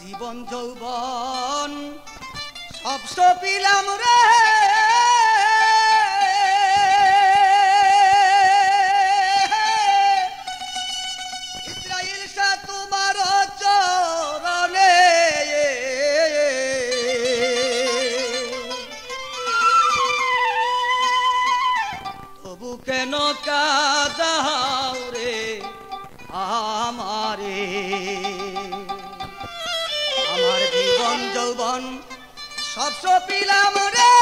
জীবন যৌবন সব সপিলাম রে ইসরাইল শাহ তোমার চরণে তবু কেন কাঁদাও রে আমারে আমার জীবন যৌবন সব সপিলাম রে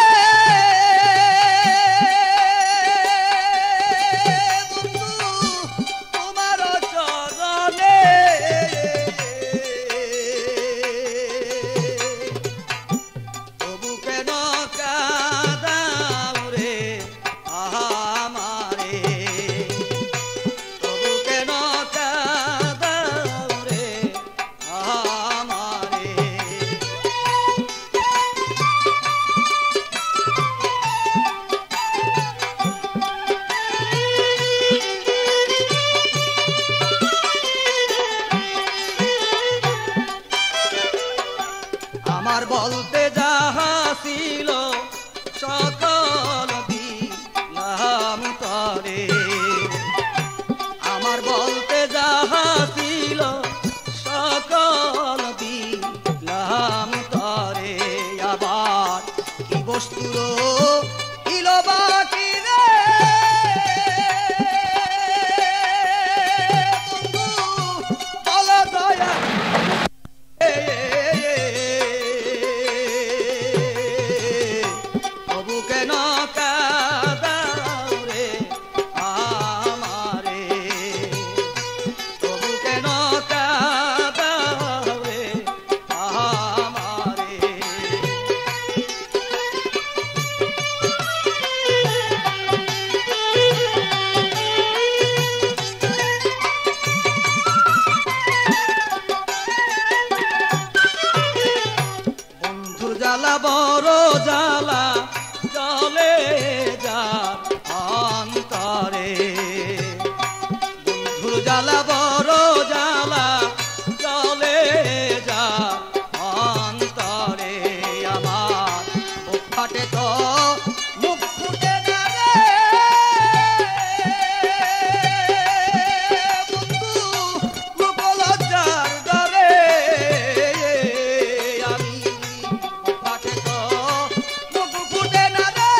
বন্ধু তোমার চরণে তবু কেন কাঁদাও রে আমারে তবু কেন কাঁদাও রে আমারে আমার বলতে যাহা ছিল সকল দিলাম তরে আমার বলতে যাহা ছিল সকল দিলাম তরে আবার কি বস্তুর ইলো বাকি রে বন্ধু বল দয়া তবু কেন কাঁদাও রে আমারে তবু কেন কাঁদাও রে আমারে বন্ধুর জ্বালা বড় জ্বালা চলে যার অন্তরে বন্ধুর জ্বালা বড় জ্বালা চলে যার অন্তরে আমার বুক ফাটে তো মুখ ফুটে না রে বন্ধু মুখ লজ্জার ডরে আমি বুক ফাটে তো মুখ ফুটে না রে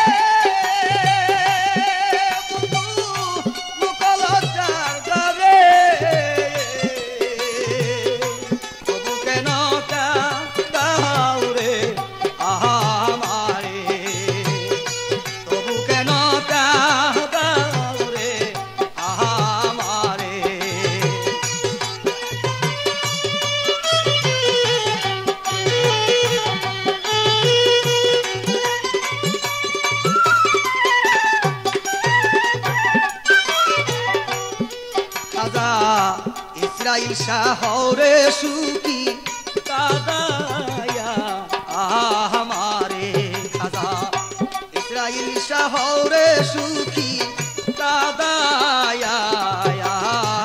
বন্ধু মুখ লজ্জার ডরে তবু কেন কাঁদাও রে আমারে তবু কেন কাঁদাও রে আমারে খাজা ইসরাইল শাহ রে সুখী কাদায়া আমারে খাজা ইসরাইল শাহ রে সুখী কাদায়া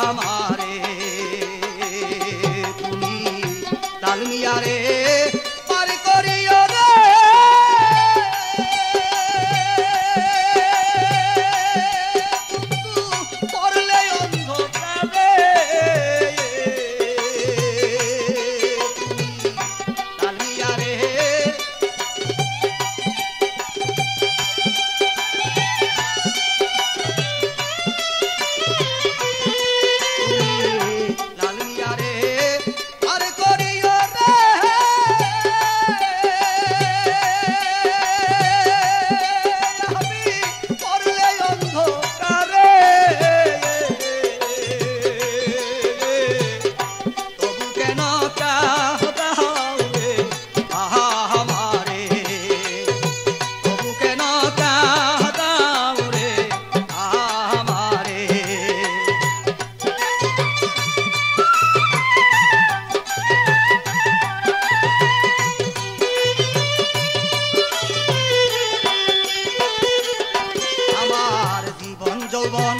আমারে তুমি তালমিয়া রে পার করিও রে পড়লে অন্ধকারে তালমিয়া রে লালমিয়া রে পার করিও রে আমি পড়লে অন্ধকারে তবু কেন কাঁদাও রে আমারে তবু কেন কাঁদাও রে আমারে আমার জীবন যৌবন